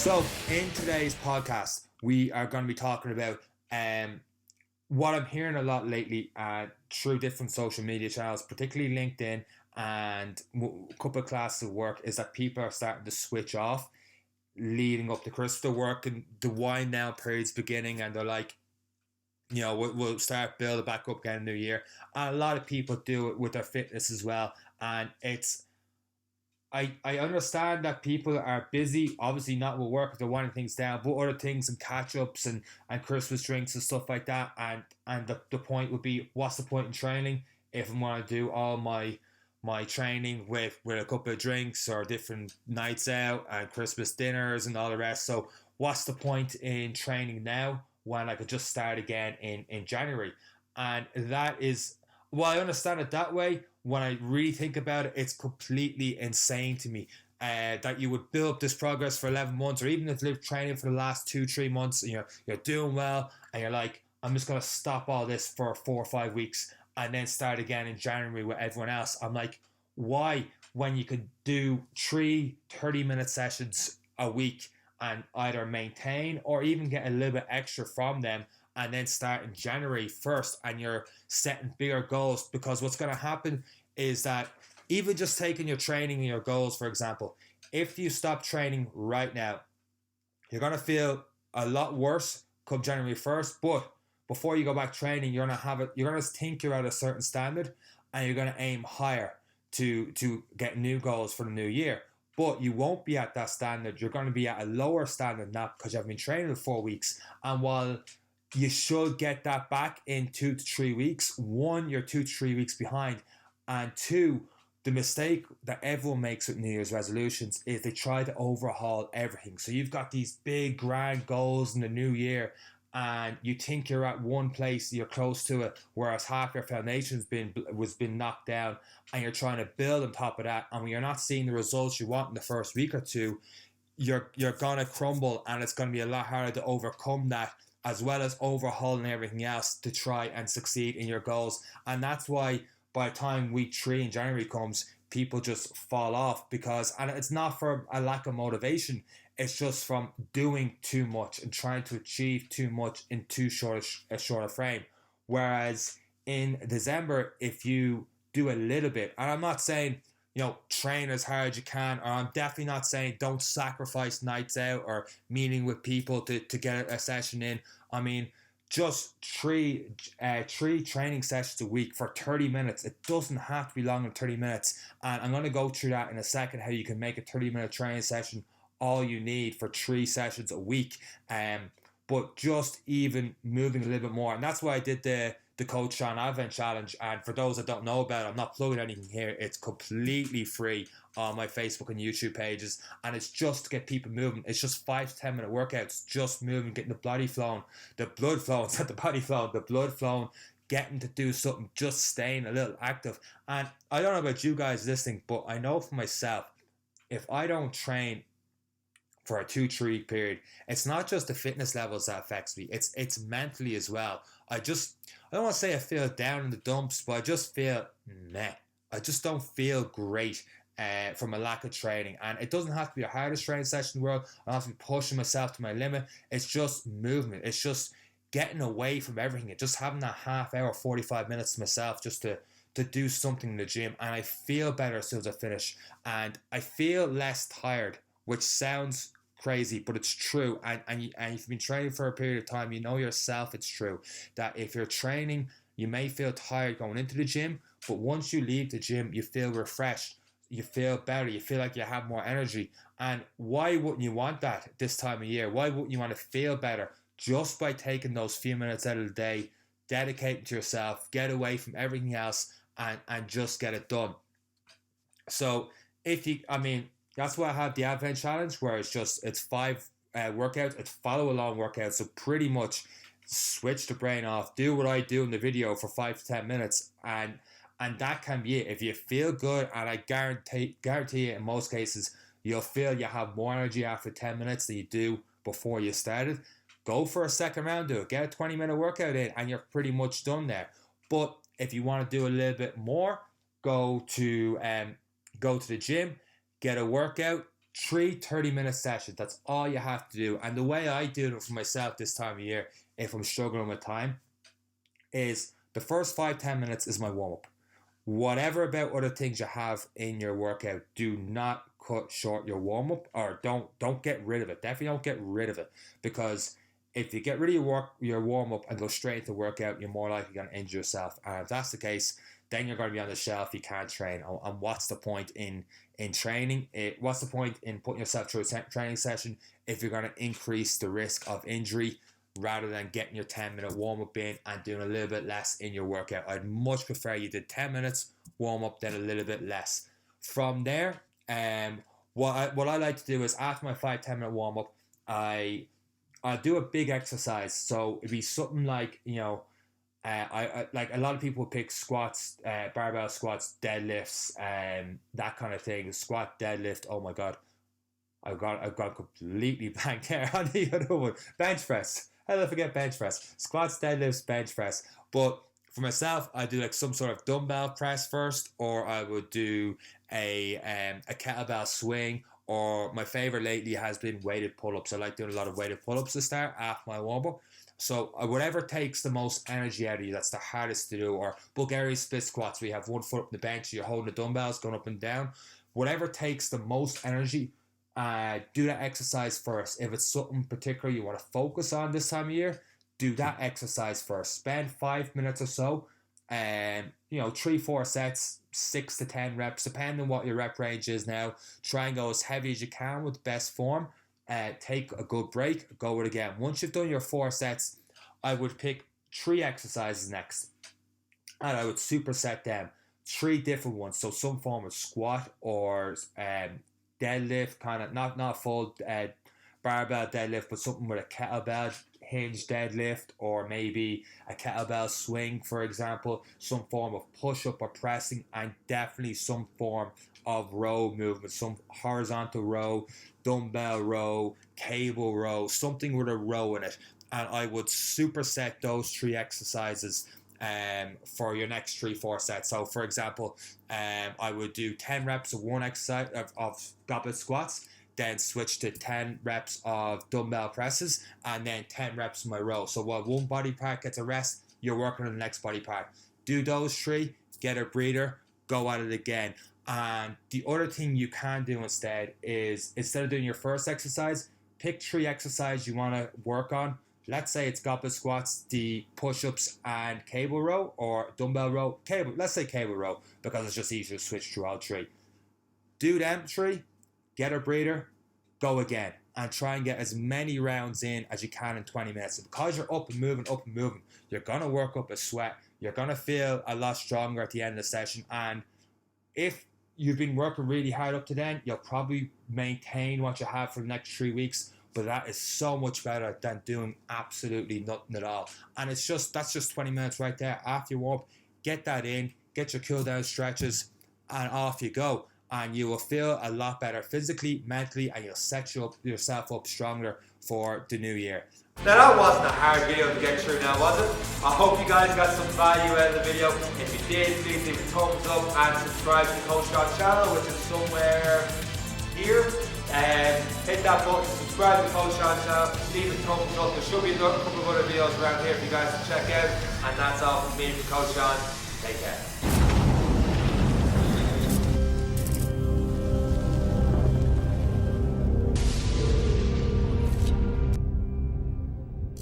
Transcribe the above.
So, in today's podcast, we are going to be talking about what I'm hearing a lot lately through different social media channels, particularly LinkedIn and a couple of classes of work, is that people are starting to switch off leading up to Christmas. They're working, the wind down period's beginning, and they're like, we'll start building back up again in the new year. And a lot of people do it with their fitness as well. And I understand that people are busy, obviously not with work if they're winding things down, but other things and catch-ups and Christmas drinks and stuff like that. And the point would be, what's the point in training if I'm going to do all my training with a couple of drinks or different nights out and Christmas dinners and all the rest? So what's the point in training now when I could just start again in January? And that is, well, I understand it that way. When I really think about it, it's completely insane to me that you would build up this progress for 11 months, or even if you're training for the last 2-3 months, and you're doing well, and you're like, I'm just going to stop all this for 4 or 5 weeks and then start again in January with everyone else. I'm like, why? When you could do 3 30-minute sessions a week and either maintain or even get a little bit extra from them, and then start in January 1st, and you're setting bigger goals. Because what's going to happen is that even just taking your training and your goals, for example, if you stop training right now, you're going to feel a lot worse come January 1st. But before you go back training, you're going to think you're at a certain standard, and you're going to aim higher to get new goals for the new year. But you won't be at that standard. You're going to be at a lower standard now because you haven't been training for 4 weeks. And while you should get that back in 2 to 3 weeks, one, you're 2 to 3 weeks behind. And two, the mistake that everyone makes with New Year's resolutions is they try to overhaul everything. So you've got these big grand goals in the new year, and you think you're at one place, you're close to it, whereas half your foundation's been knocked down, and you're trying to build on top of that. And when you're not seeing the results you want in the first week or two, you're gonna crumble, and it's gonna be a lot harder to overcome that, as well as overhauling everything else to try and succeed in your goals. And that's why by the time week 3 in January comes, people just fall off, and it's not for a lack of motivation, it's just from doing too much and trying to achieve too much in too short a shorter frame. Whereas in December, if you do a little bit, and I'm not saying, train as hard as you can, or I'm definitely not saying don't sacrifice nights out or meeting with people to get a session in. I mean, just three training sessions a week for 30 minutes. It doesn't have to be longer than 30 minutes. And I'm going to go through that in a second, how you can make a 30-minute training session all you need for 3 sessions a week. But just even moving a little bit more. And that's why I did the Coach Sean Advent Challenge. And for those that don't know about it, I'm not plugging anything here. It's completely free on my Facebook and YouTube pages. And it's just to get people moving. It's just 5 to 10 minute workouts, just moving, getting the blood flowing, not the body flowing, the blood flowing, getting to do something, just staying a little active. And I don't know about you guys listening, but I know for myself, if I don't train for a 2-3 week period, it's not just the fitness levels that affects me, it's mentally as well. I don't want to say I feel down in the dumps, but I just feel meh. I just don't feel great from a lack of training. And it doesn't have to be the hardest training session in the world. I don't have to be pushing myself to my limit. It's just movement. It's just getting away from everything and just having that half hour, 45 minutes to myself just to do something in the gym. And I feel better as soon as I finish. And I feel less tired, which sounds crazy, but it's true. And if you've been training for a period of time, you know yourself it's true that if you're training, you may feel tired going into the gym, but once you leave the gym, you feel refreshed, you feel better, you feel like you have more energy. And why wouldn't you want that this time of year? Why wouldn't you want to feel better just by taking those few minutes out of the day, dedicating to yourself, get away from everything else, and just get it done? So that's why I have the Advent Challenge, where it's 5 workouts, it's follow along workouts. So pretty much switch the brain off, do what I do in the video for 5 to 10 minutes, and that can be it. If you feel good, and I guarantee you in most cases, you'll feel you have more energy after 10 minutes than you do before you started, go for a second round, do it, get a 20-minute workout in, and you're pretty much done there. But if you want to do a little bit more, go to the gym, get a workout, 3 30-minute sessions. That's all you have to do. And the way I do it for myself this time of year, if I'm struggling with time, is the first 5-10 minutes is my warm-up. Whatever about other things you have in your workout, do not cut short your warm-up, or don't get rid of it. Definitely don't get rid of it, because if you get rid of your warm-up and go straight into workout, you're more likely going to injure yourself. And if that's the case, then you're going to be on the shelf. You can't train. And what's the point in training? What's the point in putting yourself through a training session if you're going to increase the risk of injury, rather than getting your 10-minute warm-up in and doing a little bit less in your workout? I'd much prefer you did 10 minutes warm-up than a little bit less. From there, what I like to do is, after my 5-10 minute warm-up, I'll do a big exercise. So it'd be something like, I like a lot of people pick squats, barbell squats, deadlifts, that kind of thing. Squat, deadlift. Oh my god, I've got completely blank there on the other one. Bench press. How did I forget bench press? Squats, deadlifts, bench press. But for myself, I do like some sort of dumbbell press first, or I would do a kettlebell swing, or my favorite lately has been weighted pull-ups. I like doing a lot of weighted pull-ups to start after my warm-up. So whatever takes the most energy out of you, that's the hardest to do. Or Bulgarian split squats, where you have one foot on the bench, you're holding the dumbbells, going up and down. Whatever takes the most energy, do that exercise first. If it's something particular you want to focus on this time of year, do that exercise first. Spend 5 minutes or so, and 3-4 sets, 6 to 10 reps, depending on what your rep range is now. Try and go as heavy as you can with best form. Take a good break, go it again. Once you've done your 4 sets, I would pick 3 exercises next, and I would superset them. 3 different ones, so some form of squat or deadlift, kind of not full barbell deadlift, but something with a kettlebell hinge deadlift, or maybe a kettlebell swing, for example. Some form of push-up or pressing, and definitely some form of row movement, some horizontal row, dumbbell row, cable row, something with a row in it. And I would superset those 3 exercises for your next 3-4 sets. So for example, I would do 10 reps of one exercise of goblet squats, then switch to 10 reps of dumbbell presses, and then 10 reps of my row. So while one body part gets a rest, you're working on the next body part. Do those 3, get a breather, go at it again. And the other thing you can do instead is, instead of doing your first exercise, pick 3 exercises you want to work on. Let's say it's goblet squats, the push-ups, and cable row, or dumbbell row. Let's say cable row, because it's just easier to switch through all 3. Do them 3, get a breather, go again, and try and get as many rounds in as you can in 20 minutes. And because you're up and moving, you're going to work up a sweat. You're going to feel a lot stronger at the end of the session. And if you've been working really hard up to then, you'll probably maintain what you have for the next 3 weeks. But that is so much better than doing absolutely nothing at all. And that's just 20 minutes right there. After you warm up, get that in, get your cool down stretches, and off you go. And you will feel a lot better physically, mentally, and you'll set yourself up stronger for the new year. Now that wasn't a hard video to get through now, was it? I hope you guys got some value out of the video. If you did, please leave a thumbs up and subscribe to the Coach Scott channel, which is somewhere here. Hit that button, subscribe to the Coach Scott channel, leave a thumbs up. There should be a couple of other videos around here for you guys to check out. And that's all from me, from Coach Sean. Take care.